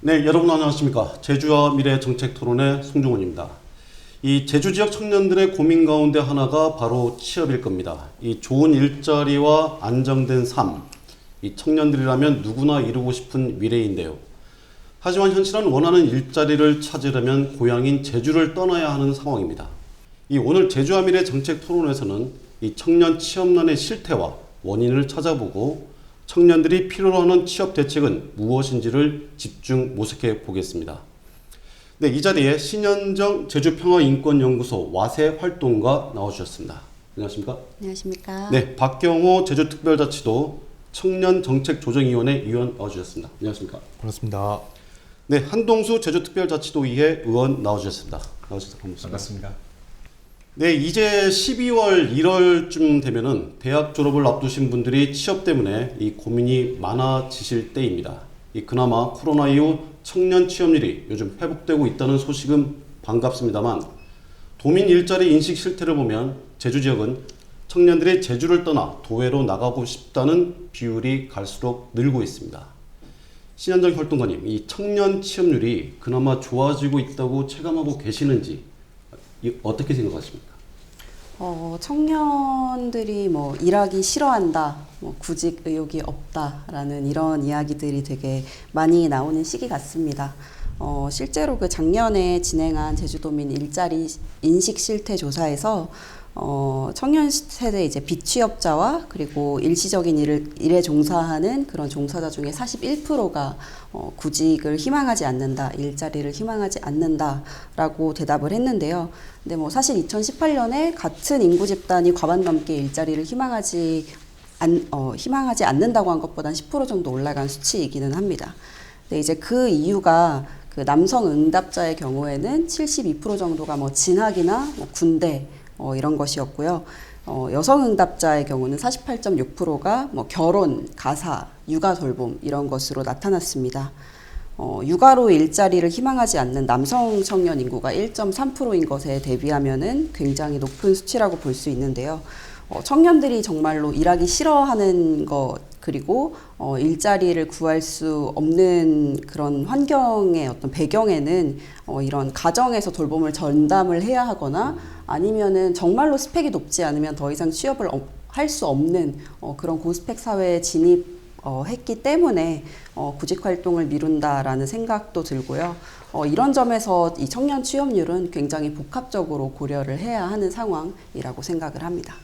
네, 여러분 안녕하십니까. 제주와 미래 정책 토론의 송중훈입니다. 이 제주 지역 청년들의 고민 가운데 하나가 바로 취업일 겁니다. 이 좋은 일자리와 안정된 삶, 이 청년들이라면 누구나 이루고 싶은 미래인데요. 하지만 현실은 원하는 일자리를 찾으려면 고향인 제주를 떠나야 하는 상황입니다. 이 오늘 제주와 미래 정책 토론에서는 이 청년 취업난의 실태와 원인을 찾아보고 청년들이 필요로 하는 취업 대책은 무엇인지를 집중 모색해 보겠습니다. 네, 이 자리에 신현정 제주평화인권연구소 와세 활동가 나와주셨습니다. 안녕하십니까? 안녕하십니까? 네, 박경호 제주특별자치도 청년정책조정위원회 위원 나와주셨습니다. 안녕하십니까? 반갑습니다. 네, 한동수 제주특별자치도의회 의원 나와주셨습니다. 나와주셔서 반갑습니다. 네, 이제 12월, 1월쯤 되면은 대학 졸업을 앞두신 분들이 취업 때문에 이 고민이 많아지실 때입니다. 그나마 코로나 이후 청년 취업률이 요즘 회복되고 있다는 소식은 반갑습니다만 도민 일자리 인식 실태를 보면 제주 지역은 청년들이 제주를 떠나 도외로 나가고 싶다는 비율이 갈수록 늘고 있습니다. 신현정 활동가님, 이 청년 취업률이 그나마 좋아지고 있다고 체감하고 계시는지 어떻게 생각하십니까? 청년들이 일하기 싫어한다, 구직 의욕이 없다라는 이런 이야기들이 되게 많이 나오는 시기 같습니다. 실제로 그 작년에 진행한 제주도민 일자리 인식 실태 조사에서 청년 세대 이제 비취업자와 그리고 일시적인 일에 종사하는 그런 종사자 중에 41%가 구직을 희망하지 않는다, 일자리를 희망하지 않는다라고 대답을 했는데요. 근데 사실 2018년에 같은 인구 집단이 과반 넘게 일자리를 희망하지 않는다고 한 것보단 10% 정도 올라간 수치이기는 합니다. 근데 이제 그 이유가 그 남성 응답자의 경우에는 72% 정도가 진학이나 군대 이런 것이었고요. 여성 응답자의 경우는 48.6%가 결혼, 가사, 육아 돌봄 이런 것으로 나타났습니다. 육아로 일자리를 희망하지 않는 남성 청년 인구가 1.3%인 것에 대비하면은 굉장히 높은 수치라고 볼 수 있는데요. 청년들이 정말로 일하기 싫어하는 것 그리고 일자리를 구할 수 없는 그런 환경의 어떤 배경에는 이런 가정에서 돌봄을 전담을 해야 하거나 아니면은 정말로 스펙이 높지 않으면 더 이상 취업을 할 수 없는 그런 고스펙 사회에 진입했기 때문에 구직 활동을 미룬다라는 생각도 들고요. 이런 점에서 이 청년 취업률은 굉장히 복합적으로 고려를 해야 하는 상황이라고 생각을 합니다.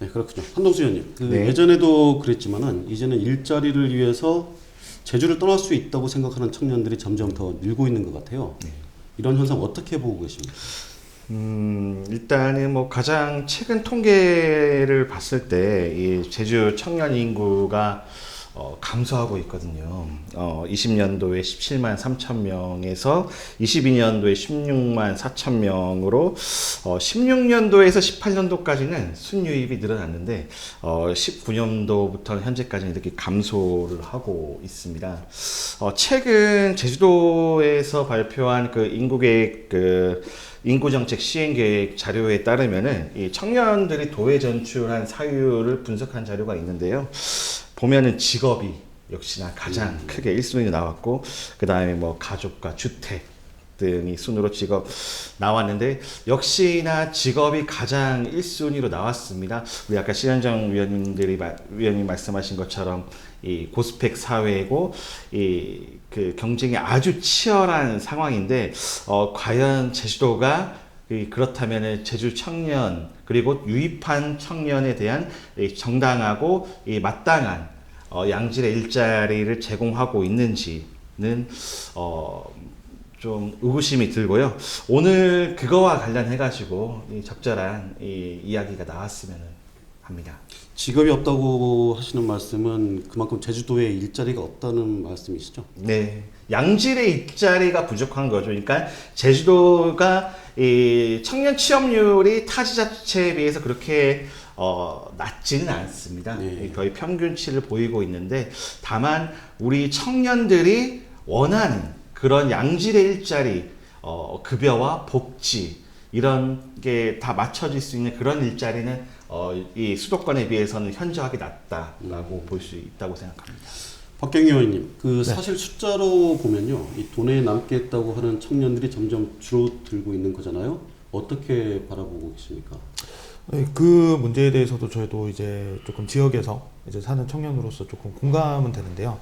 네, 그렇군요. 한동수 의원님, 네. 예전에도 그랬지만은 이제는 일자리를 위해서 제주를 떠날 수 있다고 생각하는 청년들이 점점 더 늘고 있는 것 같아요. 네. 이런 현상 어떻게 보고 계십니까? 일단은 가장 최근 통계를 봤을 때 이 제주 청년 인구가 감소하고 있거든요. 20년도에 17만 3천 명에서 22년도에 16만 4천 명으로 16년도에서 18년도까지는 순유입이 늘어났는데 19년도부터 현재까지는 이렇게 감소를 하고 있습니다. 최근 제주도에서 발표한 그 인구계획 인구정책 시행계획 자료에 따르면은 이 청년들이 도외 전출한 사유를 분석한 자료가 있는데요. 보면은 직업이 역시나 가장 크게 1순위로 나왔고, 그 다음에 가족과 주택 등이 순으로 직업 나왔는데, 역시나 직업이 가장 1순위로 나왔습니다. 우리 아까 신현정 위원님 말씀하신 것처럼 이 고스펙 사회고 그 경쟁이 아주 치열한 상황인데 과연 제주도가 그렇다면 제주 청년 그리고 유입한 청년에 대한 정당하고 마땅한 양질의 일자리를 제공하고 있는지는 좀 의구심이 들고요. 오늘 그거와 관련해 가지고 적절한 이야기가 나왔으면 합니다. 직업이 없다고 하시는 말씀은 그만큼 제주도에 일자리가 없다는 말씀이시죠? 네, 양질의 일자리가 부족한 거죠. 그러니까 제주도가 이 청년 취업률이 타 지자체에 비해서 그렇게 낮지는 않습니다. 네. 거의 평균치를 보이고 있는데, 다만 우리 청년들이 원하는 그런 양질의 일자리, 급여와 복지 이런 게 다 맞춰질 수 있는 그런 일자리는 이 수도권에 비해서는 현저하게 낮다라고 볼 수 있다고 생각합니다. 박경희 의원님, 그 네. 사실 숫자로 보면요, 이 돈에 남겠다고 하는 청년들이 점점 줄어들고 있는 거잖아요. 어떻게 바라보고 계십니까? 네, 그 문제에 대해서도 저희도 이제 조금 지역에서 이제 사는 청년으로서 조금 공감은 되는데요.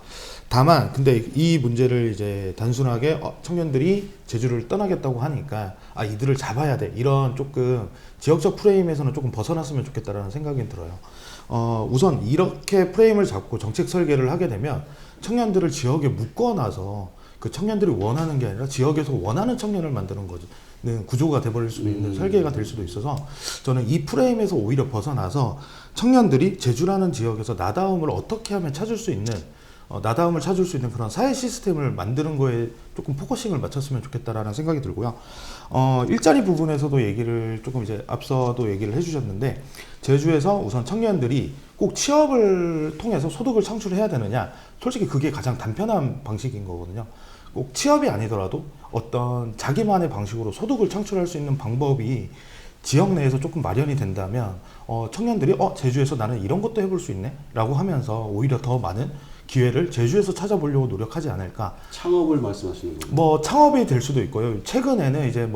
다만 근데 이 문제를 이제 단순하게 청년들이 제주를 떠나겠다고 하니까 이들을 잡아야 돼, 이런 조금 지역적 프레임에서는 조금 벗어났으면 좋겠다라는 생각이 들어요. 우선 이렇게 프레임을 잡고 정책 설계를 하게 되면 청년들을 지역에 묶어놔서 그 청년들이 원하는 게 아니라 지역에서 원하는 청년을 만드는 거지. 구조가 돼버릴 수도 있는 설계가 될 수도 있어서 저는 이 프레임에서 오히려 벗어나서 청년들이 제주라는 지역에서 나다움을 어떻게 하면 찾을 수 있는 나다움을 찾을 수 있는 그런 사회 시스템을 만드는 거에 조금 포커싱을 맞췄으면 좋겠다라는 생각이 들고요. 일자리 부분에서도 얘기를 조금 이제 앞서도 얘기를 해주셨는데 제주에서 우선 청년들이 꼭 취업을 통해서 소득을 창출해야 되느냐, 솔직히 그게 가장 단편한 방식인 거거든요. 꼭 취업이 아니더라도 어떤 자기만의 방식으로 소득을 창출할 수 있는 방법이 지역 내에서 조금 마련이 된다면 청년들이 제주에서 나는 이런 것도 해볼 수 있네 라고 하면서 오히려 더 많은 기회를 제주에서 찾아보려고 노력하지 않을까. 창업을 말씀하시는 거예요? 뭐 창업이 될 수도 있고요. 최근에는 이제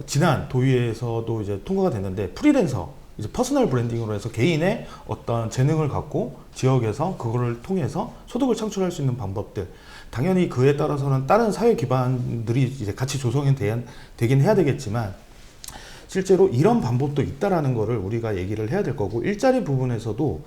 지난 도의회에서도 이제 통과가 됐는데 프리랜서, 이제 퍼스널 브랜딩으로 해서 개인의 어떤 재능을 갖고 지역에서 그거를 통해서 소득을 창출할 수 있는 방법들, 당연히 그에 따라서는 다른 사회 기반들이 이제 같이 조성이 되긴 해야 되겠지만 실제로 이런 방법도 있다라는 거를 우리가 얘기를 해야 될 거고, 일자리 부분에서도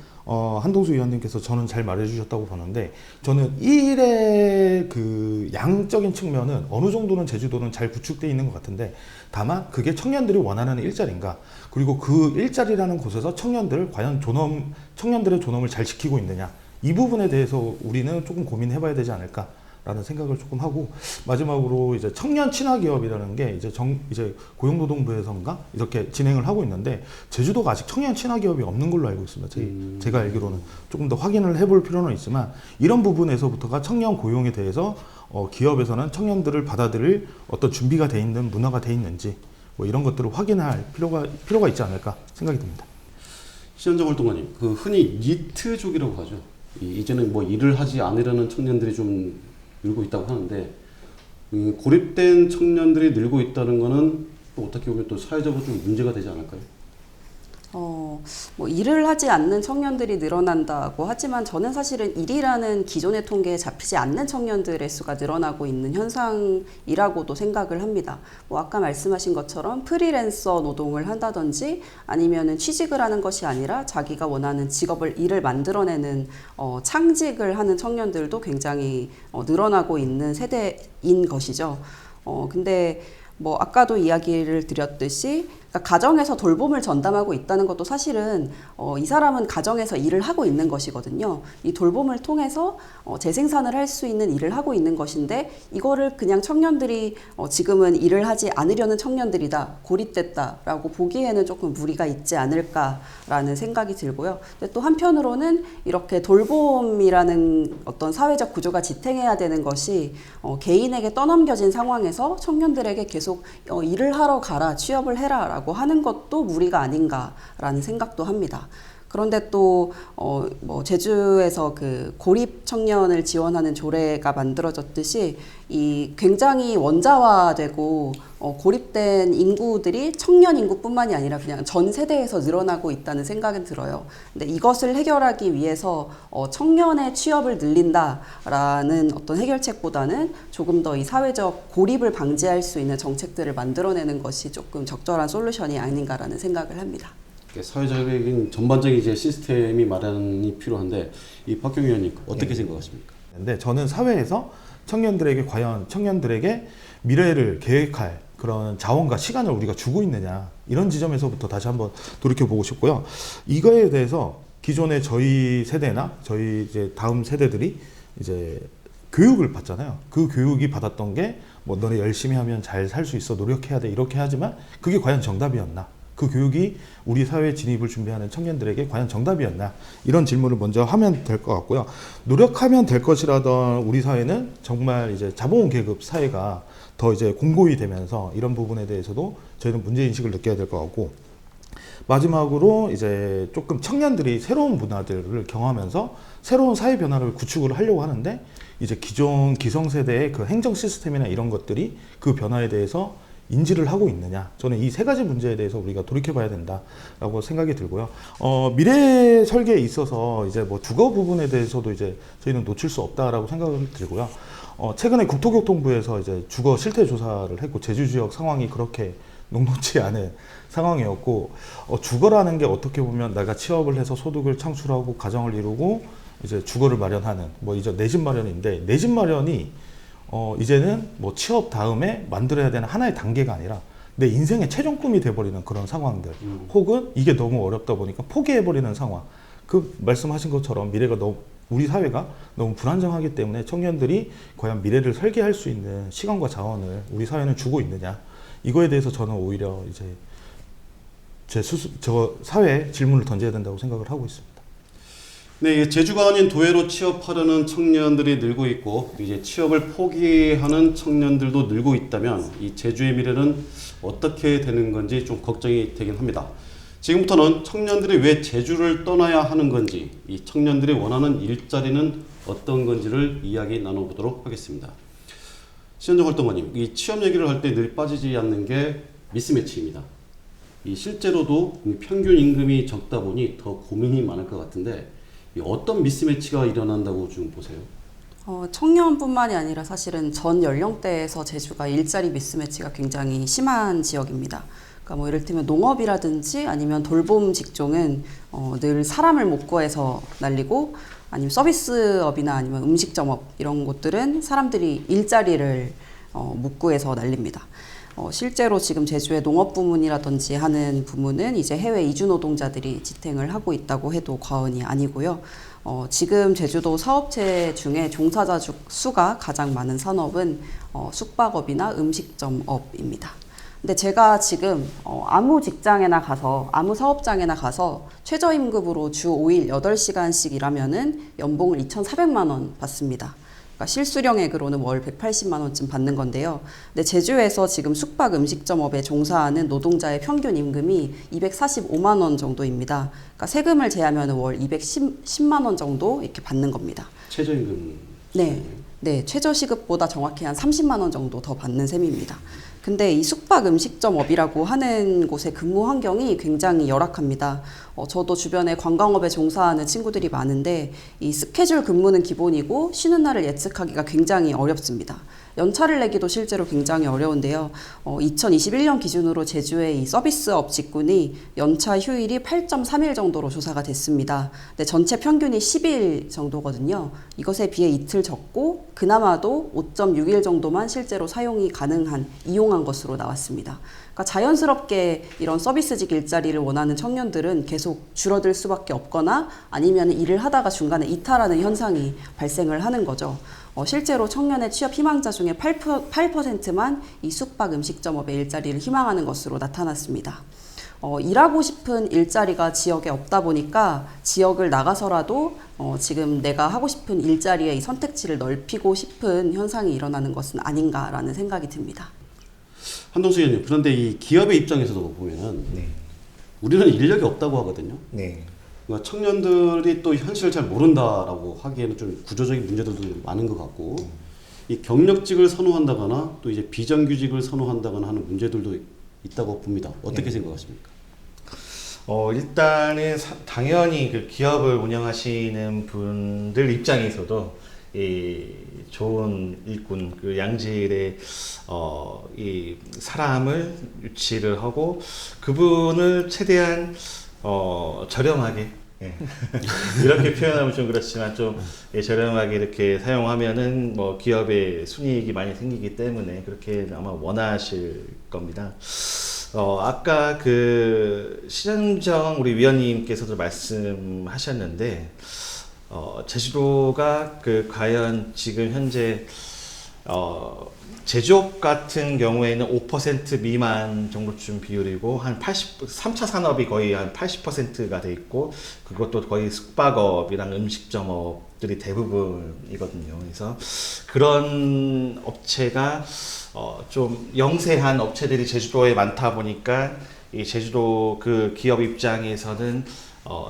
한동수 의원님께서 저는 잘 말해주셨다고 보는데, 저는 일의 그 양적인 측면은 어느 정도는 제주도는 잘 구축되어 있는 것 같은데, 다만 그게 청년들이 원하는 일자리인가, 그리고 그 일자리라는 곳에서 청년들을 과연 청년들의 존엄을 잘 지키고 있느냐, 이 부분에 대해서 우리는 조금 고민해봐야 되지 않을까 라는 생각을 조금 하고, 마지막으로 이제 청년 친화 기업이라는 게 이제 고용노동부에서인가 이렇게 진행을 하고 있는데, 제주도가 아직 청년 친화 기업이 없는 걸로 알고 있습니다. 제가 알기로는 조금 더 확인을 해볼 필요는 있지만, 이런 부분에서부터가 청년 고용에 대해서 기업에서는 청년들을 받아들일 어떤 준비가 돼 있는 문화가 돼 있는지 뭐 이런 것들을 확인할 필요가 있지 않을까 생각이 듭니다. 신현정 활동가님, 그 흔히 니트족이라고 하죠. 이제는 뭐 일을 하지 않으려는 청년들이 좀 늘고 있다고 하는데, 고립된 청년들이 늘고 있다는 거는 또 어떻게 보면 또 사회적으로 좀 문제가 되지 않을까요? 뭐 일을 하지 않는 청년들이 늘어난다고 하지만 저는 사실은 일이라는 기존의 통계에 잡히지 않는 청년들의 수가 늘어나고 있는 현상이라고도 생각을 합니다. 뭐 아까 말씀하신 것처럼 프리랜서 노동을 한다든지 아니면은 취직을 하는 것이 아니라 자기가 원하는 일을 만들어내는 창직을 하는 청년들도 굉장히 늘어나고 있는 세대인 것이죠. 근데 뭐 아까도 이야기를 드렸듯이, 그러니까 가정에서 돌봄을 전담하고 있다는 것도 사실은 이 사람은 가정에서 일을 하고 있는 것이거든요. 이 돌봄을 통해서 재생산을 할 수 있는 일을 하고 있는 것인데, 이거를 그냥 청년들이 지금은 일을 하지 않으려는 청년들이다, 고립됐다라고 보기에는 조금 무리가 있지 않을까라는 생각이 들고요. 근데 또 한편으로는 이렇게 돌봄이라는 어떤 사회적 구조가 지탱해야 되는 것이 개인에게 떠넘겨진 상황에서 청년들에게 계속 일을 하러 가라, 취업을 해라 라고 하는 것도 무리가 아닌가라는 생각도 합니다. 그런데 또 뭐 제주에서 그 고립 청년을 지원하는 조례가 만들어졌듯이 이 굉장히 원자화되고 고립된 인구들이 청년 인구뿐만이 아니라 그냥 전 세대에서 늘어나고 있다는 생각은 들어요. 근데 이것을 해결하기 위해서 청년의 취업을 늘린다라는 어떤 해결책보다는 조금 더 이 사회적 고립을 방지할 수 있는 정책들을 만들어내는 것이 조금 적절한 솔루션이 아닌가라는 생각을 합니다. 사회적인 전반적인 이제 시스템이 마련이 필요한데, 이 박경희 의원님 어떻게 생각하십니까? 근데 저는 사회에서 과연 청년들에게 미래를 계획할 그런 자원과 시간을 우리가 주고 있느냐, 이런 지점에서부터 다시 한번 돌이켜 보고 싶고요. 이거에 대해서 기존의 저희 세대나 저희 이제 다음 세대들이 이제 교육을 받잖아요. 그 교육이 받았던 게 뭐 너네 열심히 하면 잘 살 수 있어, 노력해야 돼, 이렇게 하지만 그게 과연 정답이었나? 그 교육이 우리 사회 진입을 준비하는 청년들에게 과연 정답이었나? 이런 질문을 먼저 하면 될 것 같고요. 노력하면 될 것이라던 우리 사회는 정말 이제 자본 계급 사회가 더 이제 공고히 되면서 이런 부분에 대해서도 저희는 문제 인식을 느껴야 될 것 같고, 마지막으로 이제 조금 청년들이 새로운 문화들을 경험하면서 새로운 사회 변화를 구축을 하려고 하는데 이제 기존 기성세대의 그 행정 시스템이나 이런 것들이 그 변화에 대해서 인지를 하고 있느냐. 저는 이 세 가지 문제에 대해서 우리가 돌이켜봐야 된다라고 생각이 들고요. 미래 설계에 있어서 이제 뭐 주거 부분에 대해서도 이제 저희는 놓칠 수 없다라고 생각을 들고요. 최근에 국토교통부에서 이제 주거 실태 조사를 했고 제주 지역 상황이 그렇게 녹록지 않은 상황이었고 주거라는 게 어떻게 보면 내가 취업을 해서 소득을 창출하고 가정을 이루고 이제 주거를 마련하는 뭐 이제 내 집 마련인데 내 집 마련이 이제는 뭐 취업 다음에 만들어야 되는 하나의 단계가 아니라 내 인생의 최종 꿈이 돼버리는 그런 상황들 혹은 이게 너무 어렵다 보니까 포기해버리는 상황 그 말씀하신 것처럼 미래가 너무 우리 사회가 너무 불안정하기 때문에 청년들이 과연 미래를 설계할 수 있는 시간과 자원을 우리 사회는 주고 있느냐 이거에 대해서 저는 오히려 이제 저 사회에 질문을 던져야 된다고 생각을 하고 있습니다. 네, 제주가 아닌 도외로 취업하려는 청년들이 늘고 있고 이제 취업을 포기하는 청년들도 늘고 있다면 이 제주의 미래는 어떻게 되는 건지 좀 걱정이 되긴 합니다. 지금부터는 청년들이 왜 제주를 떠나야 하는 건지, 이 청년들이 원하는 일자리는 어떤 건지를 이야기 나눠보도록 하겠습니다. 신현정 활동가님, 이 취업 얘기를 할 때 늘 빠지지 않는 게 미스매치입니다. 이 실제로도 평균 임금이 적다 보니 더 고민이 많을 것 같은데 어떤 미스매치가 일어난다고 좀 보세요? 청년뿐만이 아니라 사실은 전 연령대에서 제주가 일자리 미스매치가 굉장히 심한 지역입니다. 그러니까 뭐 이를테면 농업이라든지 아니면 돌봄 직종은 늘 사람을 못 구해서 날리고 아니면 서비스업이나 아니면 음식점업 이런 곳들은 사람들이 일자리를 못 구해서 날립니다. 실제로 지금 제주의 농업 부문이라든지 하는 부문은 이제 해외 이주 노동자들이 지탱을 하고 있다고 해도 과언이 아니고요. 지금 제주도 사업체 중에 종사자 수가 가장 많은 산업은 숙박업이나 음식점업입니다. 근데 제가 지금 아무 직장에나 가서 아무 사업장에나 가서 최저임금으로 주 5일 8시간씩 일하면은 연봉을 2,400만 원 받습니다. 그러니까 실수령액으로는 월 180만 원쯤 받는 건데요. 근데 제주에서 지금 숙박 음식점업에 종사하는 노동자의 평균 임금이 245만 원 정도입니다. 그러니까 세금을 제하면 월 210만 원 정도 이렇게 받는 겁니다. 최저임금? 네, 최저시급보다 정확히 한 30만 원 정도 더 받는 셈입니다. 근데 이 숙박 음식점업이라고 하는 곳의 근무 환경이 굉장히 열악합니다. 저도 주변에 관광업에 종사하는 친구들이 많은데 이 스케줄 근무는 기본이고 쉬는 날을 예측하기가 굉장히 어렵습니다. 연차를 내기도 실제로 굉장히 어려운데요. 2021년 기준으로 제주의 이 서비스업 직군이 연차 휴일이 8.3일 정도로 조사가 됐습니다. 근데 전체 평균이 10일 정도거든요. 이것에 비해 이틀 적고 그나마도 5.6일 정도만 실제로 사용이 가능한 이용한 것으로 나왔습니다. 그러니까 자연스럽게 이런 서비스직 일자리를 원하는 청년들은 계속 줄어들 수밖에 없거나 아니면 일을 하다가 중간에 이탈하는 현상이 발생을 하는 거죠. 실제로 청년의 취업 희망자 중에 8%만 이 숙박 음식점업의 일자리를 희망하는 것으로 나타났습니다. 일하고 싶은 일자리가 지역에 없다 보니까 지역을 나가서라도 지금 내가 하고 싶은 일자리의 이 선택지를 넓히고 싶은 현상이 일어나는 것은 아닌가라는 생각이 듭니다. 한동수 의원님, 그런데 이 기업의 입장에서도 보면은 우리는 인력이 없다고 하거든요. 그러니까 청년들이 또 현실을 잘 모른다라고 하기에는 좀 구조적인 문제들도 많은 것 같고 이 경력직을 선호한다거나 또 이제 비정규직을 선호한다거나 하는 문제들도 있다고 봅니다. 어떻게 생각하십니까? 일단은 당연히 그 기업을 운영하시는 분들 입장에서도 이 좋은 일꾼, 그 양질의 이 사람을 유치를 하고 그분을 최대한 저렴하게 이렇게 표현하면 좀 그렇지만 좀 저렴하게 이렇게 사용하면은 뭐 기업의 순이익이 많이 생기기 때문에 그렇게 아마 원하실 겁니다. 아까 그 신현정 우리 위원님께서도 말씀하셨는데 제주도가 그 과연 지금 현재 제조업 같은 경우에는 5% 미만 정도쯤 비율이고 한 3차 산업이 거의 한 80%가 돼 있고 그것도 거의 숙박업이랑 음식점업들이 대부분이거든요. 그래서 그런 업체가 좀 영세한 업체들이 제주도에 많다 보니까 이 제주도 그 기업 입장에서는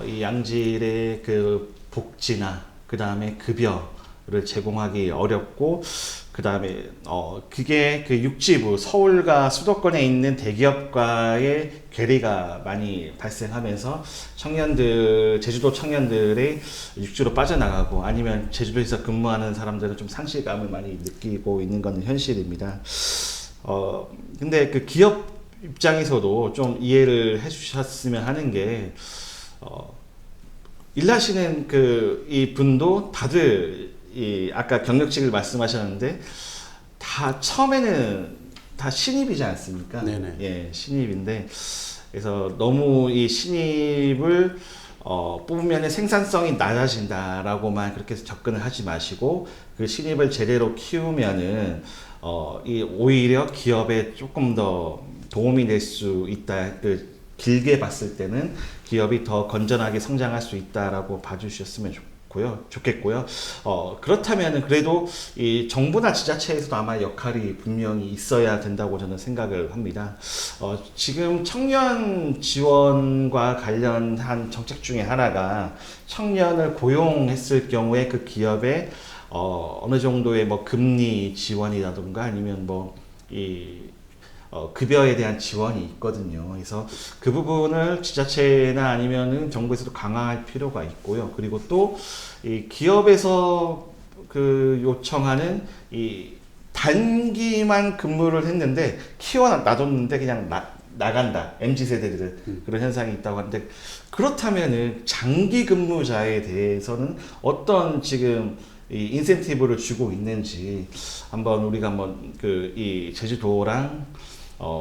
이 양질의 그 복지나 그 다음에 급여를 제공하기 어렵고, 그 다음에 그게 그 육지부 서울과 수도권에 있는 대기업과의 괴리가 많이 발생하면서 제주도 청년들의 육지로 빠져나가고, 아니면 제주도에서 근무하는 사람들은 좀 상실감을 많이 느끼고 있는 건 현실입니다. 근데 그 기업 입장에서도 좀 이해를 해주셨으면 하는 게, 일하시는 이 분도 다들 아까 경력직을 말씀하셨는데 다 처음에는 다 신입이지 않습니까? 네네. 예, 신입인데, 그래서 너무 이 신입을 뽑으면 생산성이 낮아진다라고만 그렇게 접근을 하지 마시고, 그 신입을 제대로 키우면은 오히려 기업에 조금 더 도움이 될 수 있다. 길게 봤을 때는 기업이 더 건전하게 성장할 수 있다라고 봐주셨으면 좋겠고요. 그렇다면은 그래도 이 정부나 지자체에서도 아마 역할이 분명히 있어야 된다고 저는 생각을 합니다. 지금 청년 지원과 관련한 정책 중에 하나가, 청년을 고용했을 경우에 그 기업에 어느 정도의 뭐 금리 지원이라든가 아니면 급여에 대한 지원이 있거든요. 그래서 그 부분을 지자체나 아니면은 정부에서도 강화할 필요가 있고요. 그리고 또 이 기업에서 그 요청하는 이 단기만 근무를 했는데 키워놔뒀는데 그냥 나간다. MZ세대들은 그런 현상이 있다고 하는데, 그렇다면은 장기 근무자에 대해서는 어떤 지금 이 인센티브를 주고 있는지 우리가 이 제주도랑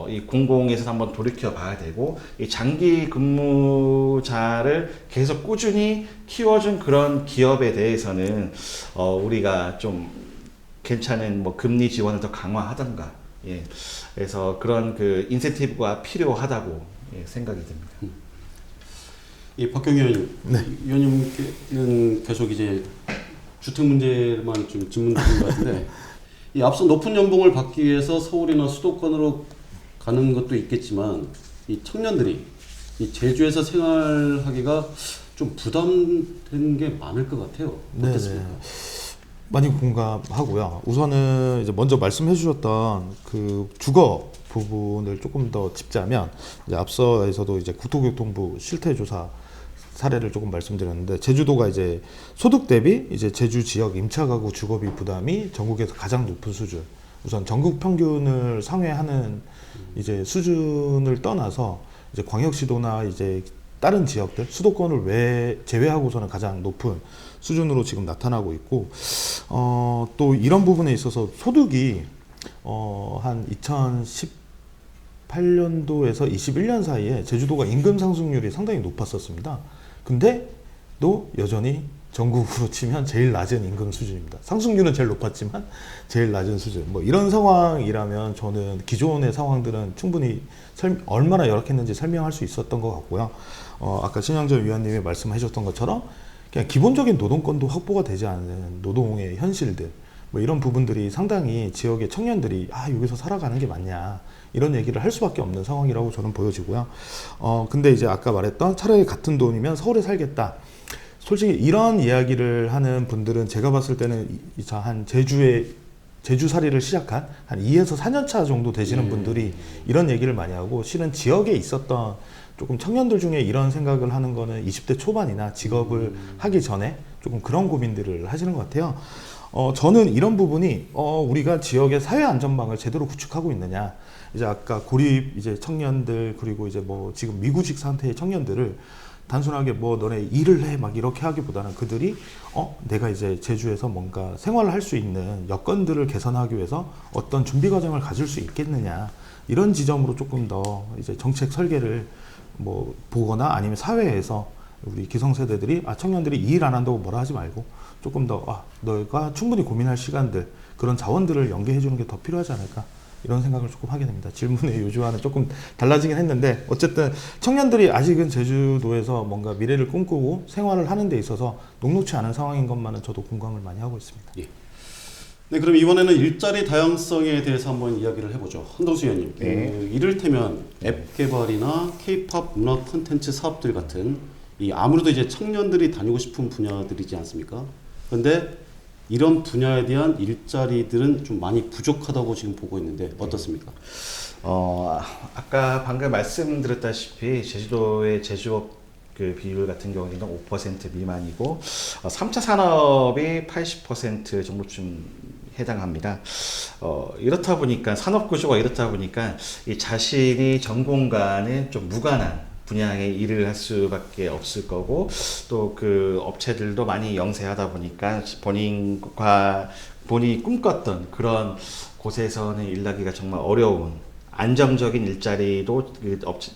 이 공공에서 한번 돌이켜 봐야 되고, 이 장기 근무자를 계속 꾸준히 키워준 그런 기업에 대해서는 우리가 좀 괜찮은 금리 지원을 더 강화하던가, 예, 그래서 그런 그 인센티브가 필요하다고 생각이 듭니다. 이 박경희 의원님, 의원님은 계속 이제 주택 문제만 좀 질문 드린 것 같은데, 이 앞서 높은 연봉을 받기 위해서 서울이나 수도권으로 가는 것도 있겠지만, 이 청년들이 이 제주에서 생활하기가 좀 부담되는 게 많을 것 같아요. 어떻습니까? 많이 공감하고요. 우선은 이제 먼저 말씀해 주셨던 그 주거 부분을 조금 더 짚자면, 이제 앞서에서도 이제 국토교통부 실태조사 사례를 조금 말씀드렸는데, 제주도가 이제 소득 대비 이제 제주 지역 임차 가구 주거비 부담이 전국에서 가장 높은 수준, 우선 전국 평균을 상회하는 이제 수준을 떠나서 이제 광역시도나 이제 다른 지역들 수도권을 제외하고서는 가장 높은 수준으로 지금 나타나고 있고, 또 이런 부분에 있어서 소득이 한 2018년도에서 21년 사이에 제주도가 임금 상승률이 상당히 높았었습니다. 근데 또 여전히 전국으로 치면 제일 낮은 임금 수준입니다. 상승률은 제일 높았지만 제일 낮은 수준. 이런 상황이라면 저는 기존의 상황들은 충분히 얼마나 열악했는지 설명할 수 있었던 것 같고요. 아까 신양철 위원님이 말씀해 주셨던 것처럼 그냥 기본적인 노동권도 확보가 되지 않는 노동의 현실들, 이런 부분들이 상당히 지역의 청년들이 여기서 살아가는 게 맞냐, 이런 얘기를 할 수밖에 없는 상황이라고 저는 보여지고요. 근데 이제 아까 말했던 차라리 같은 돈이면 서울에 살겠다. 솔직히 이런 이야기를 하는 분들은 제가 봤을 때는 한 제주살이를 시작한 한 2에서 4년 차 정도 되시는 분들이 이런 얘기를 많이 하고, 실은 지역에 있었던 조금 청년들 중에 이런 생각을 하는 거는 20대 초반이나 직업을 하기 전에 조금 그런 고민들을 하시는 것 같아요. 저는 이런 부분이 우리가 지역의 사회 안전망을 제대로 구축하고 있느냐, 이제 아까 고립 이제 청년들, 그리고 이제 지금 미구직 상태의 청년들을 단순하게 너네 일을 해 막 이렇게 하기보다는 그들이 내가 이제 제주에서 뭔가 생활을 할 수 있는 여건들을 개선하기 위해서 어떤 준비 과정을 가질 수 있겠느냐, 이런 지점으로 조금 더 이제 정책 설계를 보거나, 아니면 사회에서 우리 기성세대들이 청년들이 일 안 한다고 뭐라 하지 말고 조금 더 너가 충분히 고민할 시간들, 그런 자원들을 연계해 주는 게 더 필요하지 않을까, 이런 생각을 조금 하게 됩니다. 질문의 요지와는 조금 달라지긴 했는데, 어쨌든 청년들이 아직은 제주도에서 뭔가 미래를 꿈꾸고 생활을 하는 데 있어서 녹록치 않은 상황인 것만은 저도 공감을 많이 하고 있습니다. 예. 네, 그럼 이번에는 일자리 다양성에 대해서 한번 이야기를 해보죠. 한동수 의원님, 네. 이를테면 앱 개발이나 K-팝 문화 콘텐츠 사업들 같은 이 아무래도 이제 청년들이 다니고 싶은 분야들이지 않습니까? 그런데 이런 분야에 대한 일자리들은 좀 많이 부족하다고 지금 보고 있는데 어떻습니까? 아까 방금 말씀드렸다시피 제주도의 제조업 그 비율 같은 경우에는 5% 미만이고 3차 산업이 80% 정도쯤 해당합니다. 이렇다 보니까 산업 구조가 이렇다 보니까 이 자신이 전공과는 좀 무관한 분야의 일을 할 수밖에 없을 거고 또 그 업체들도 많이 영세하다 보니까 본인이 꿈꿨던 그런 곳에서는 일하기가 정말 어려운 안정적인 일자리도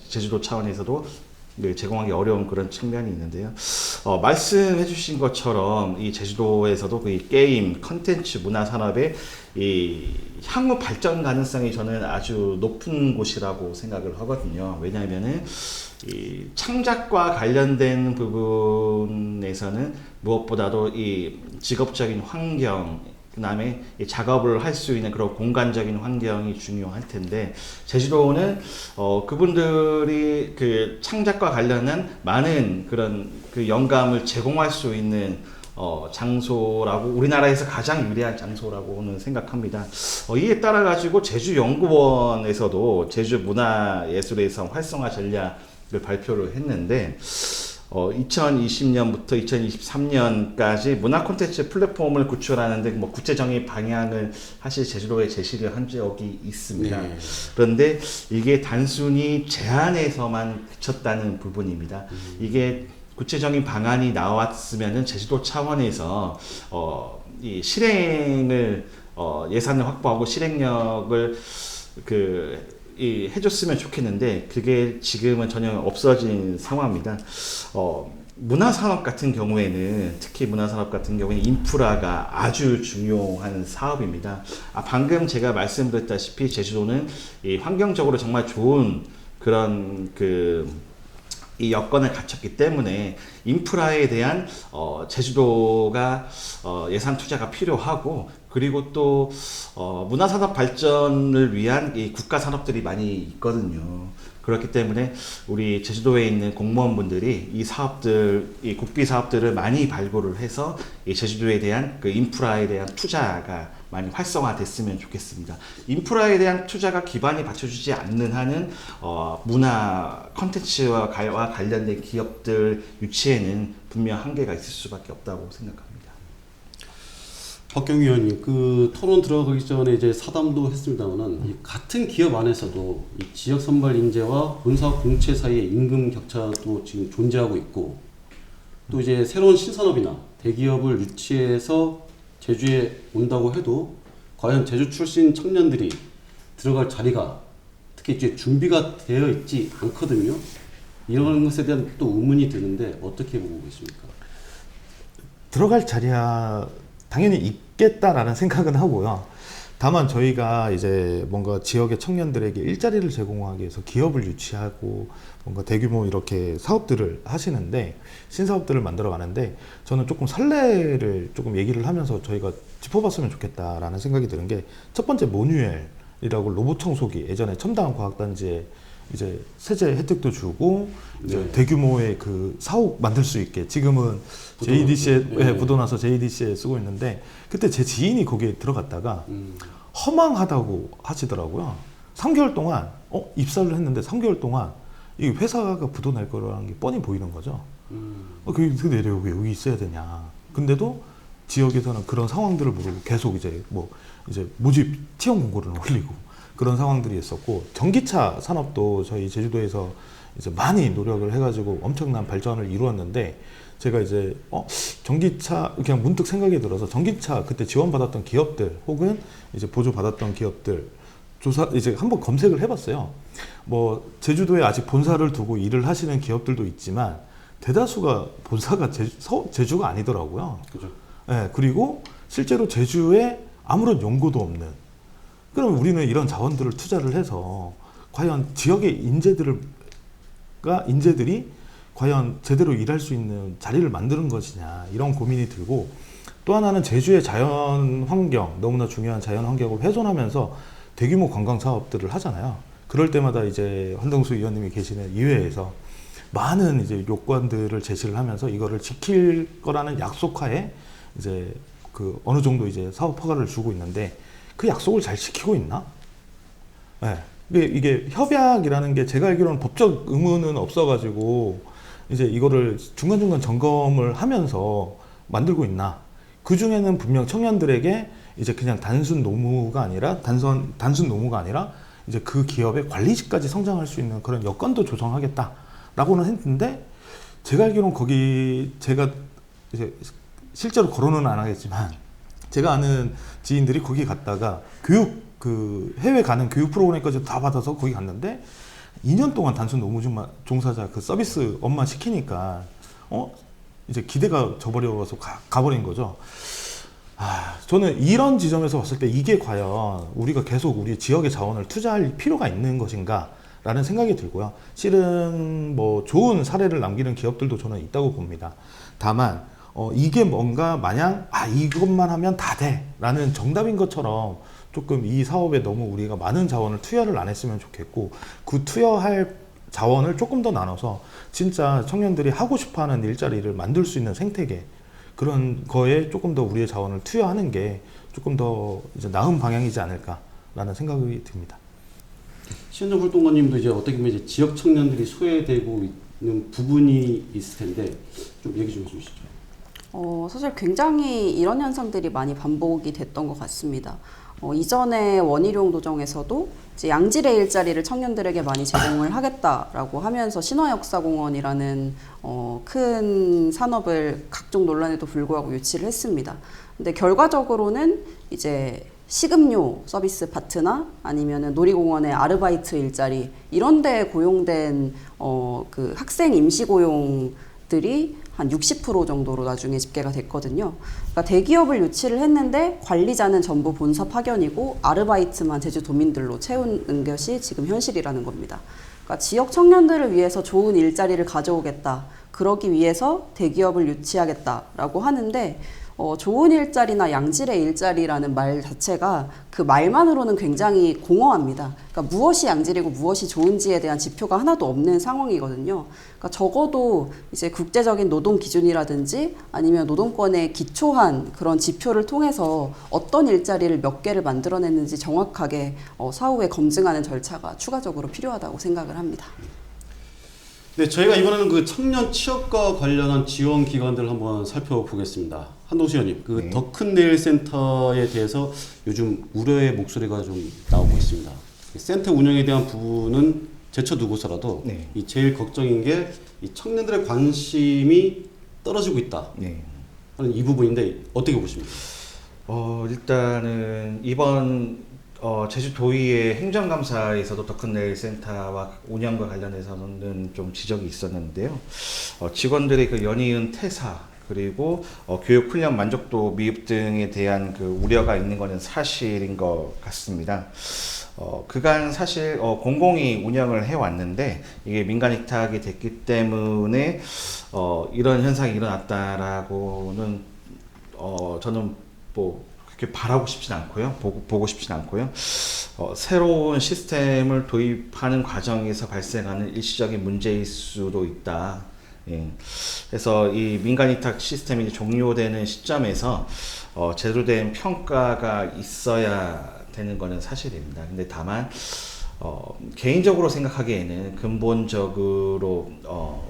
제주도 차원에서도 제공하기 어려운 그런 측면이 있는데요. 말씀해 주신 것처럼 이 제주도에서도 그 게임, 컨텐츠, 문화 산업의 이 향후 발전 가능성이 저는 아주 높은 곳이라고 생각을 하거든요. 왜냐하면은 이 창작과 관련된 부분에서는 무엇보다도 이 직업적인 환경, 그다음에 이 작업을 할 수 있는 그런 공간적인 환경이 중요할 텐데 제주도는 그분들이 그 창작과 관련한 많은 그런 그 영감을 제공할 수 있는 장소라고 우리나라에서 가장 유리한 장소라고는 생각합니다. 이에 따라 가지고 제주연구원에서도 제주문화예술의 성 활성화 전략을 발표를 했는데 2020년부터 2023년까지 문화 콘텐츠 플랫폼을 구축하는데 뭐 구체적인 방향을 사실 제주도에 제시를 한 적이 있습니다. 네. 그런데 이게 단순히 제안에서만 그쳤다는 부분입니다. 이게 구체적인 방안이 나왔으면은 제주도 차원에서 이 실행을 예산을 확보하고 실행력을 해줬으면 좋겠는데 그게 지금은 전혀 없어진 상황입니다. 문화산업 같은 경우에는 특히 문화산업 같은 경우에는 인프라가 아주 중요한 사업입니다. 방금 제가 말씀드렸다시피 제주도는 이 환경적으로 정말 좋은 그런 이 여건을 갖췄기 때문에 인프라에 대한 제주도가 예산 투자가 필요하고 그리고 또 문화산업 발전을 위한 이 국가 산업들이 많이 있거든요. 그렇기 때문에 우리 제주도에 있는 공무원분들이 이 국비 사업들을 많이 발굴을 해서 이 제주도에 대한 그 인프라에 대한 투자가 많이 활성화됐으면 좋겠습니다. 인프라에 대한 투자가 기반이 받쳐주지 않는 한은 문화 콘텐츠와 관련된 기업들 유치에는 분명 한계가 있을 수밖에 없다고 생각합니다. 박경희 의원님, 그 토론 들어가기 전에 이제 사담도 했습니다만은 이 같은 기업 안에서도 이 지역 선발 인재와 본사 공채 사이의 임금 격차도 지금 존재하고 있고 또 이제 새로운 신산업이나 대기업을 유치해서 제주에 온다고 해도 과연 제주 출신 청년들이 들어갈 자리가 특히 이제 준비가 되어 있지 않거든요. 이런 것에 대한 또 의문이 드는데 어떻게 보고 계십니까? 들어갈 자리야 당연히 있겠다라는 생각은 하고요. 다만 저희가 이제 뭔가 지역의 청년들에게 일자리를 제공하기 위해서 기업을 유치하고 뭔가 대규모 이렇게 사업들을 하시는데 신사업들을 만들어 가는데 저는 조금 선례를 조금 얘기를 하면서 저희가 짚어봤으면 좋겠다라는 생각이 드는 게 첫 번째 모뉴엘이라고 로봇 청소기 예전에 첨단 과학단지에 이제 세제 혜택도 주고 이제 네. 대규모의 그 사옥 만들 수 있게 지금은 JDC에 네. 부도나서 JDC에 쓰고 있는데 그때 제 지인이 거기에 들어갔다가 허망하다고 하시더라고요. 3개월 동안 입사를 했는데 3개월 동안 이 회사가 부도 날 거라는 게 뻔히 보이는 거죠. 근데 내가 왜 여기 있어야 되냐. 근데도 지역에서는 그런 상황들을 모르고 계속 이제 모집 채용 공고를 올리고 그런 상황들이 있었고 전기차 산업도 저희 제주도에서 이제 많이 노력을 해가지고 엄청난 발전을 이루었는데 제가 이제 전기차 그냥 문득 생각이 들어서 전기차 그때 지원받았던 기업들 혹은 이제 보조받았던 기업들 조사 이제 한번 검색을 해봤어요. 뭐 제주도에 아직 본사를 두고 일을 하시는 기업들도 있지만 대다수가 본사가 제주가 아니더라고요. 그죠? 네, 그리고 실제로 제주에 아무런 연고도 없는. 그럼 우리는 이런 자원들을 투자를 해서 과연 지역의 인재들이 과연 제대로 일할 수 있는 자리를 만드는 것이냐 이런 고민이 들고 또 하나는 제주의 자연 환경, 너무나 중요한 자연 환경을 훼손하면서 대규모 관광 사업들을 하잖아요. 그럴 때마다 이제 한동수 의원님이 계시는 의회에서 많은 이제 요건들을 제시를 하면서 이거를 지킬 거라는 약속하에 이제 그 어느 정도 이제 사업 허가를 주고 있는데 그 약속을 잘 지키고 있나? 네. 이게 협약이라는 게 제가 알기로는 법적 의무는 없어가지고 이제 이거를 중간중간 점검을 하면서 만들고 있나? 그 중에는 분명 청년들에게 이제 그냥 단순 노무가 아니라 단순 노무가 아니라 이제 그 기업의 관리직까지 성장할 수 있는 그런 여건도 조성하겠다라고는 했는데 제가 알기로는 거기 제가 이제 실제로 거론은 안 하겠지만 제가 아는 지인들이 거기 갔다가 그 해외 가는 교육 프로그램까지 다 받아서 거기 갔는데 2년 동안 단순 노무 종사자 그 서비스 업만 시키니까 이제 기대가 저버려서 가버린 거죠. 저는 이런 지점에서 봤을 때 이게 과연 우리가 계속 우리 지역의 자원을 투자할 필요가 있는 것인가 라는 생각이 들고요. 실은 뭐 좋은 사례를 남기는 기업들도 저는 있다고 봅니다. 다만 이게 뭔가 마냥 이것만 하면 다 돼 라는 정답인 것처럼 조금 이 사업에 너무 우리가 많은 자원을 투여를 안 했으면 좋겠고 그 투여할 자원을 조금 더 나눠서 진짜 청년들이 하고 싶어하는 일자리를 만들 수 있는 생태계 그런 거에 조금 더 우리의 자원을 투여하는 게 조금 더 이제 나은 방향이지 않을까라는 생각이 듭니다. 신현정 활동가님도 이제 어떻게 보면 이제 지역 청년들이 소외되고 있는 부분이 있을 텐데 좀 얘기 좀 해주시죠. 사실 굉장히 이런 현상들이 많이 반복이 됐던 것 같습니다. 이전에 원희룡 도정에서도 이제 양질의 일자리를 청년들에게 많이 제공을 하겠다라고 하면서 신화역사공원이라는 큰 산업을 각종 논란에도 불구하고 유치를 했습니다. 근데 결과적으로는 이제 식음료 서비스 파트나 아니면은 놀이공원의 아르바이트 일자리 이런 데 고용된 그 학생 임시 고용들이 한 60% 정도로 나중에 집계가 됐거든요. 그러니까 대기업을 유치를 했는데 관리자는 전부 본사 파견이고 아르바이트만 제주도민들로 채우는 것이 지금 현실이라는 겁니다. 그러니까 지역 청년들을 위해서 좋은 일자리를 가져오겠다. 그러기 위해서 대기업을 유치하겠다라고 하는데 좋은 일자리나 양질의 일자리라는 말 자체가 그 말만으로는 굉장히 공허합니다. 그러니까 무엇이 양질이고 무엇이 좋은지에 대한 지표가 하나도 없는 상황이거든요. 그러니까 적어도 이제 국제적인 노동 기준이라든지 아니면 노동권에 기초한 그런 지표를 통해서 어떤 일자리를 몇 개를 만들어냈는지 정확하게 사후에 검증하는 절차가 추가적으로 필요하다고 생각을 합니다. 네, 저희가 이번에는 그 청년 취업과 관련한 지원 기관들을 한번 살펴보겠습니다. 한동수 의원님, 그 더 큰 내일 센터에 대해서 요즘 우려의 목소리가 좀 나오고 있습니다. 센터 운영에 대한 부분은 제쳐두고서라도 이 제일 걱정인 게 이 청년들의 관심이 떨어지고 있다 하는 이 부분인데 어떻게 보십니까? 일단은 이번 제주도의회 행정감사에서도 더 큰 내일 센터와 운영과 관련해서는 좀 지적이 있었는데요. 직원들의 그 연이은 퇴사 그리고 교육 훈련 만족도 미흡 등에 대한 그 우려가 있는 것은 사실인 것 같습니다. 그간 사실 공공이 운영을 해왔는데 이게 민간 위탁이 됐기 때문에 이런 현상이 일어났다라고는 저는 뭐 그렇게 바라고 싶진 않고요. 보고 싶진 않고요. 새로운 시스템을 도입하는 과정에서 발생하는 일시적인 문제일 수도 있다. 그래서 이 민간 위탁 시스템이 종료되는 시점에서 제대로 된 평가가 있어야 되는 것은 사실입니다. 근데 다만 개인적으로 생각하기에는 근본적으로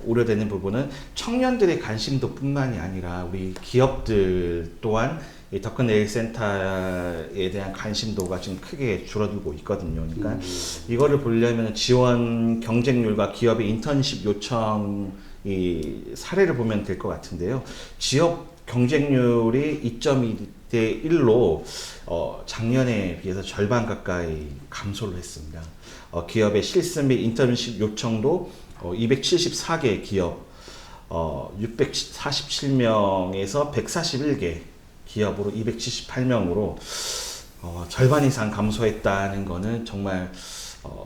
우려되는 부분은 청년들의 관심도 뿐만이 아니라 우리 기업들 또한 이 더 큰 내일 센터에 대한 관심도가 지금 크게 줄어들고 있거든요. 그러니까 이거를 보려면 지원 경쟁률과 기업의 인턴십 요청 이 사례를 보면 될 것 같은데요. 지역 경쟁률이 2.2대 1로 작년에 비해서 절반 가까이 감소를 했습니다. 기업의 실습 및 인턴십 요청도 274개 기업 647명에서 141개 기업으로 278명으로 절반 이상 감소했다는 거는 정말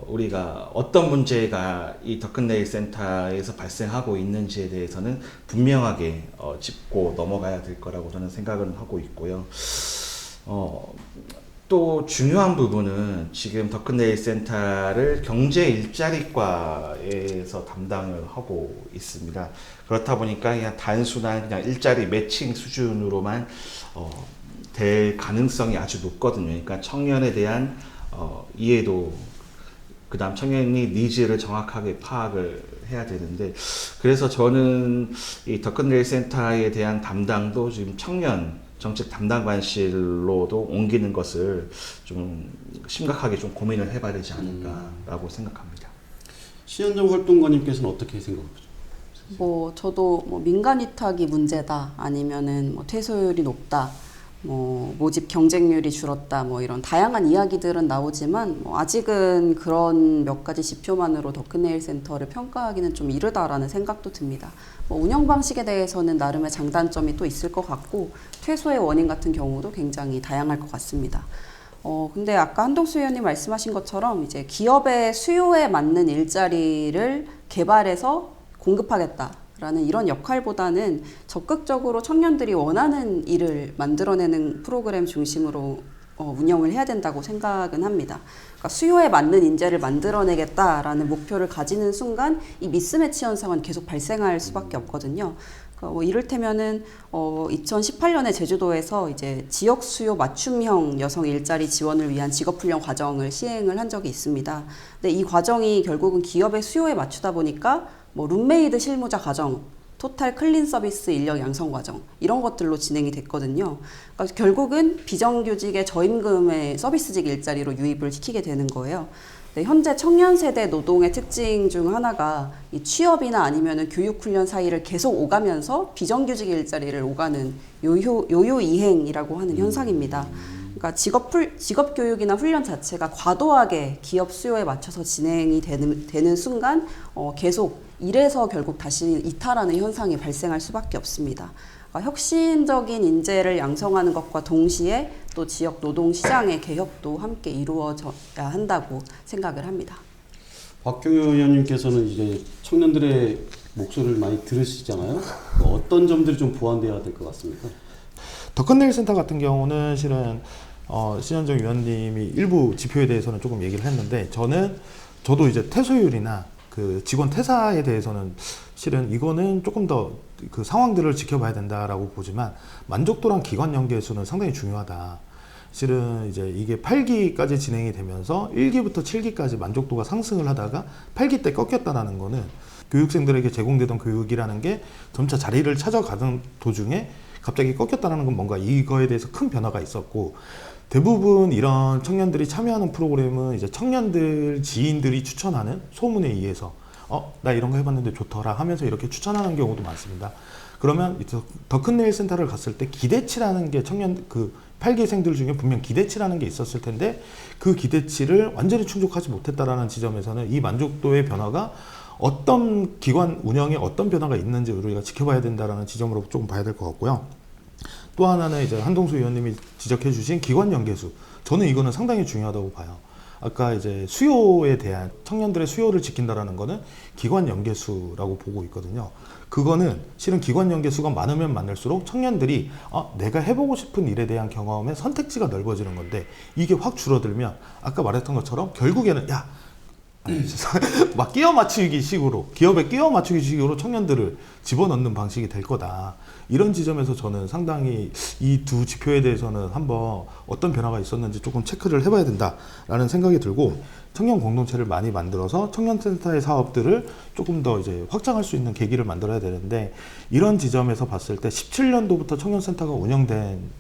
우리가 어떤 문제가 이 더큰네일 센터에서 발생하고 있는지에 대해서는 분명하게 짚고 넘어가야 될 거라고 저는 생각을 하고 있고요. 또 중요한 부분은 지금 더큰네일 센터를 경제 일자리과에서 담당을 하고 있습니다. 그렇다 보니까 그냥 단순한 그냥 일자리 매칭 수준으로만 될 가능성이 아주 높거든요. 그러니까 청년에 대한 이해도, 그 다음 청년이 니즈를 정확하게 파악을 해야 되는데, 그래서 저는 이 더큰네일 센터에 대한 담당도 지금 청년 정책 담당관실로도 옮기는 것을 좀 심각하게 좀 고민을 해봐야 되지 않을까라고 생각합니다. 신현정 활동가님께서는 어떻게 생각하죠? 저도 민간 위탁이 문제다, 아니면은 퇴소율이 높다, 모집 경쟁률이 줄었다, 이런 다양한 이야기들은 나오지만 아직은 그런 몇 가지 지표만으로 더큰네일 센터를 평가하기는 좀 이르다라는 생각도 듭니다. 운영 방식에 대해서는 나름의 장단점이 또 있을 것 같고, 퇴소의 원인 같은 경우도 굉장히 다양할 것 같습니다. 근데 아까 한동수 의원님 말씀하신 것처럼 이제 기업의 수요에 맞는 일자리를 개발해서 공급하겠다라는 이런 역할보다는 적극적으로 청년들이 원하는 일을 만들어내는 프로그램 중심으로 운영을 해야 된다고 생각은 합니다. 그러니까 수요에 맞는 인재를 만들어내겠다라는 목표를 가지는 순간 이 미스매치 현상은 계속 발생할 수밖에 없거든요. 그러니까 이를테면은 2018년에 제주도에서 이제 지역 수요 맞춤형 여성 일자리 지원을 위한 직업훈련 과정을 시행을 한 적이 있습니다. 근데 이 과정이 결국은 기업의 수요에 맞추다 보니까 룸메이드 실무자 과정, 토탈 클린 서비스 인력 양성 과정, 이런 것들로 진행이 됐거든요. 그러니까 결국은 비정규직의 저임금의 서비스직 일자리로 유입을 시키게 되는 거예요. 네, 현재 청년 세대 노동의 특징 중 하나가 이 취업이나 아니면은 교육 훈련 사이를 계속 오가면서 비정규직 일자리를 오가는 요요 이행이라고 하는 현상입니다. 그러니까 직업 교육이나 훈련 자체가 과도하게 기업 수요에 맞춰서 진행이 되는 순간 계속 이래서 결국 다시 이탈하는 현상이 발생할 수밖에 없습니다. 그러니까 혁신적인 인재를 양성하는 것과 동시에 또 지역 노동 시장의 개혁도 함께 이루어져야 한다고 생각을 합니다. 박경효 의원님께서는 이제 청년들의 목소리를 많이 들으시잖아요. 어떤 점들이 좀 보완돼야 될 것 같습니까? 더큰네일 센터 같은 경우는 실은 신현정 위원님이 일부 지표에 대해서는 조금 얘기를 했는데, 저도 이제 퇴소율이나 그 직원 퇴사에 대해서는 실은 이거는 조금 더 그 상황들을 지켜봐야 된다라고 보지만, 만족도랑 기관 연계수는 상당히 중요하다. 실은 이제 이게 8기까지 진행이 되면서 1기부터 7기까지 만족도가 상승을 하다가 8기 때 꺾였다라는 거는 교육생들에게 제공되던 교육이라는 게 점차 자리를 찾아가던 도중에 갑자기 꺾였다는 건 뭔가 이거에 대해서 큰 변화가 있었고, 대부분 이런 청년들이 참여하는 프로그램은 이제 청년들 지인들이 추천하는 소문에 의해서 나 이런 거 해봤는데 좋더라 하면서 이렇게 추천하는 경우도 많습니다. 그러면 더큰네일 센터를 갔을 때 기대치라는 게 청년 그 8기생들 중에 분명 기대치라는 게 있었을 텐데, 그 기대치를 완전히 충족하지 못했다라는 지점에서는 이 만족도의 변화가 어떤 기관 운영에 어떤 변화가 있는지 우리가 지켜봐야 된다라는 지점으로 조금 봐야 될 것 같고요. 또 하나는 이제 한동수 의원님이 지적해 주신 기관 연계수, 저는 이거는 상당히 중요하다고 봐요. 아까 이제 수요에 대한 청년들의 수요를 지킨다라는 거는 기관 연계수라고 보고 있거든요. 그거는 실은 기관 연계수가 많으면 많을수록 청년들이 내가 해보고 싶은 일에 대한 경험의 선택지가 넓어지는 건데, 이게 확 줄어들면 아까 말했던 것처럼 결국에는 막 끼워 맞추기 식으로, 기업에 끼워 맞추기 식으로 청년들을 집어넣는 방식이 될 거다. 이런 지점에서 저는 상당히 이 두 지표에 대해서는 한번 어떤 변화가 있었는지 조금 체크를 해봐야 된다라는 생각이 들고, 청년 공동체를 많이 만들어서 청년센터의 사업들을 조금 더 이제 확장할 수 있는 계기를 만들어야 되는데, 이런 지점에서 봤을 때 17년도부터 청년센터가 운영됐는데,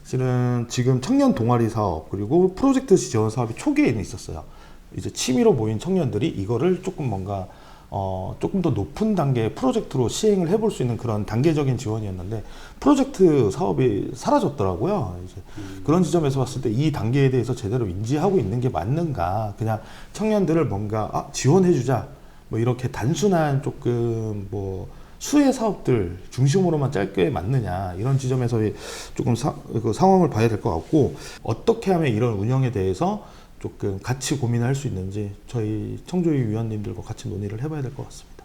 실은 지금 청년 동아리 사업 그리고 프로젝트 지원 사업이 초기에는 있었어요. 이제 취미로 모인 청년들이 이거를 조금 뭔가 조금 더 높은 단계의 프로젝트로 시행을 해볼 수 있는 그런 단계적인 지원이었는데, 프로젝트 사업이 사라졌더라고요. 이제 그런 지점에서 봤을 때 이 단계에 대해서 제대로 인지하고 있는 게 맞는가, 그냥 청년들을 뭔가 지원해주자, 이렇게 단순한 조금 수혜 사업들 중심으로만 짧게 맞느냐, 이런 지점에서 조금 그 상황을 봐야 될 것 같고, 어떻게 하면 이런 운영에 대해서 조금 같이 고민할 수 있는지 저희 청조위 위원님들과 같이 논의를 해봐야 될 것 같습니다.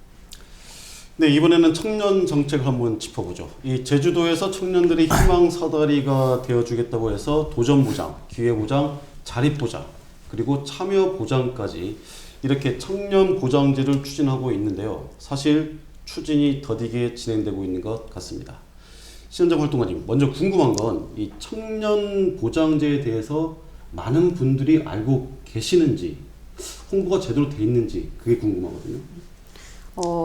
네, 이번에는 청년 정책을 한번 짚어보죠. 이 제주도에서 청년들이 희망 사다리가 되어주겠다고 해서 도전 보장, 기회 보장, 자립 보장, 그리고 참여 보장까지 이렇게 청년 보장제를 추진하고 있는데요. 사실 추진이 더디게 진행되고 있는 것 같습니다. 신현정 활동가님, 먼저 궁금한 건 이 청년 보장제에 대해서 많은 분들이 알고 계시는지, 홍보가 제대로 돼 있는지 그게 궁금하거든요.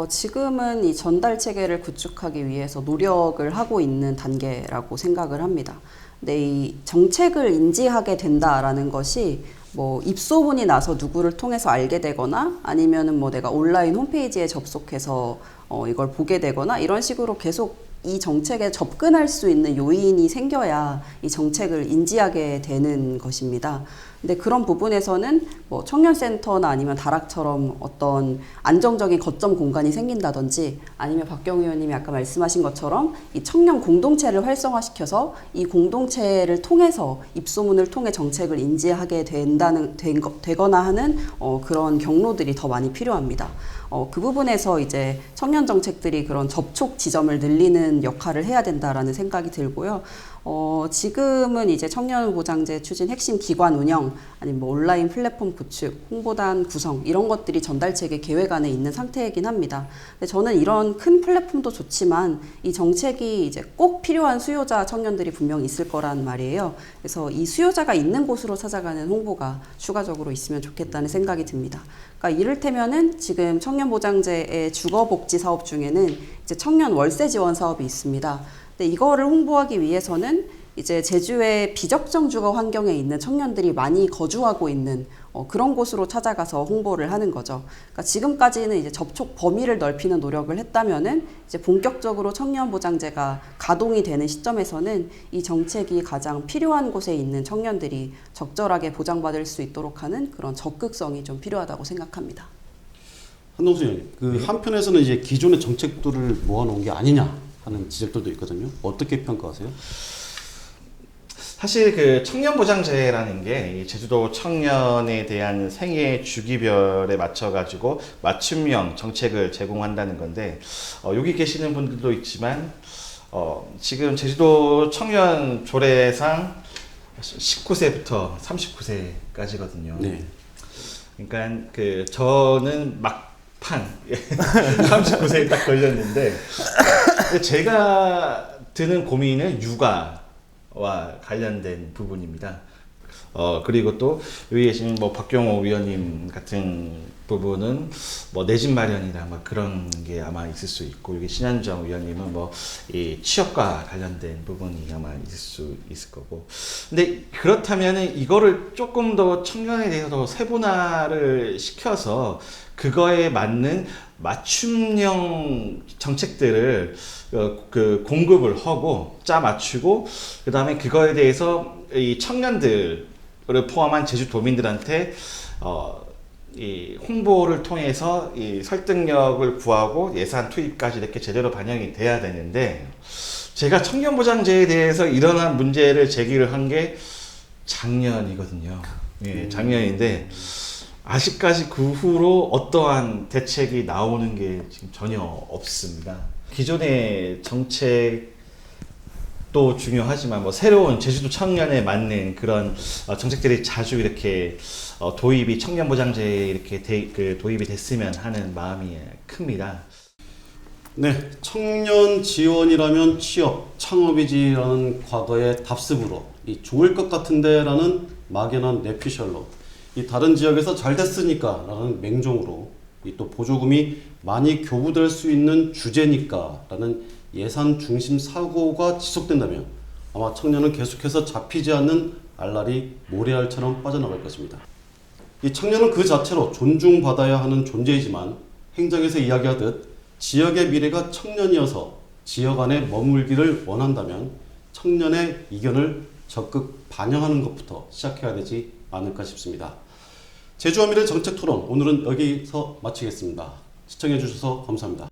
지금은 이 전달 체계를 구축하기 위해서 노력을 하고 있는 단계라고 생각을 합니다. 근데 이 정책을 인지하게 된다라는 것이 뭐 입소문이 나서 누구를 통해서 알게 되거나 아니면은 뭐 내가 온라인 홈페이지에 접속해서 이걸 보게 되거나 이런 식으로 계속 이 정책에 접근할 수 있는 요인이 생겨야 이 정책을 인지하게 되는 것입니다. 근데 그런 부분에서는 뭐 청년센터나 아니면 다락처럼 어떤 안정적인 거점 공간이 생긴다든지 아니면 박경 의원님이 아까 말씀하신 것처럼 이 청년 공동체를 활성화시켜서 이 공동체를 통해서 입소문을 통해 정책을 인지하게 되거나 하는 그런 경로들이 더 많이 필요합니다. 그 부분에서 이제 청년 정책들이 그런 접촉 지점을 늘리는 역할을 해야 된다라는 생각이 들고요. 지금은 이제 청년보장제 추진 핵심 기관 운영, 아니면 뭐 온라인 플랫폼 구축, 홍보단 구성 이런 것들이 전달체계 계획 안에 있는 상태이긴 합니다. 근데 저는 이런 큰 플랫폼도 좋지만 이 정책이 이제 꼭 필요한 수요자 청년들이 분명히 있을 거란 말이에요. 그래서 이 수요자가 있는 곳으로 찾아가는 홍보가 추가적으로 있으면 좋겠다는 생각이 듭니다. 그러니까 이를테면은 지금 청년보장제의 주거복지 사업 중에는 이제 청년 월세 지원 사업이 있습니다. 근데 이거를 홍보하기 위해서는 이제 제주의 비적정 주거 환경에 있는 청년들이 많이 거주하고 있는 그런 곳으로 찾아가서 홍보를 하는 거죠. 그러니까 지금까지는 이제 접촉 범위를 넓히는 노력을 했다면은 이제 본격적으로 청년보장제가 가동이 되는 시점에서는 이 정책이 가장 필요한 곳에 있는 청년들이 적절하게 보장받을 수 있도록 하는 그런 적극성이 좀 필요하다고 생각합니다. 한동수 의원님, 그 한편에서는 이제 기존의 정책들을 모아놓은 게 아니냐 하는 지적들도 있거든요. 어떻게 평가하세요? 사실 그 청년보장제라는 게 제주도 청년에 대한 생애 주기별에 맞춰가지고 맞춤형 정책을 제공한다는 건데, 여기 계시는 분들도 있지만, 지금 제주도 청년 조례상 19세부터 39세까지거든요. 네. 그러니까 그 저는 막판 39세에 딱 걸렸는데, 제가 드는 고민은 육아와 관련된 부분입니다. 그리고 또 여기 계신 뭐 박경호 위원님 같은 부분은 뭐 내 집 마련이나 막 그런 게 아마 있을 수 있고, 여기 신현정 위원님은 뭐 이 취업과 관련된 부분이 아마 있을 수 있을 거고. 근데 그렇다면은 이거를 조금 더 청년에 대해서 더 세분화를 시켜서 그거에 맞는 맞춤형 정책들을 그 공급을 하고 짜 맞추고, 그 다음에 그거에 대해서 이 청년들을 포함한 제주도민들한테 이 홍보를 통해서 이 설득력을 구하고 예산 투입까지 이렇게 제대로 반영이 돼야 되는데, 제가 청년보장제에 대해서 일어난 문제를 제기를 한 게 작년이거든요. 예, 작년인데 아직까지 그 후로 어떠한 대책이 나오는 게 지금 전혀 없습니다. 기존의 정책도 중요하지만 뭐 새로운 제주도 청년에 맞는 그런 정책들이 자주 이렇게 도입이 청년보장제에 이렇게 도입이 됐으면 하는 마음이 큽니다. 네, 청년 지원이라면 취업, 창업이지라는 과거의 답습으로 이 좋을 것 같은데라는 막연한 뇌피셜로 이 다른 지역에서 잘 됐으니까라는 맹종으로 이 또 보조금이 많이 교부될 수 있는 주제니까라는 예산 중심 사고가 지속된다면 아마 청년은 계속해서 잡히지 않는 알랄이 모래알처럼 빠져나갈 것입니다. 이 청년은 그 자체로 존중받아야 하는 존재이지만 행정에서 이야기하듯 지역의 미래가 청년이어서 지역 안에 머물기를 원한다면 청년의 의견을 적극 반영하는 것부터 시작해야 되지 않을까 싶습니다. 제주와 미래 정책 토론 오늘은 여기서 마치겠습니다. 시청해 주셔서 감사합니다.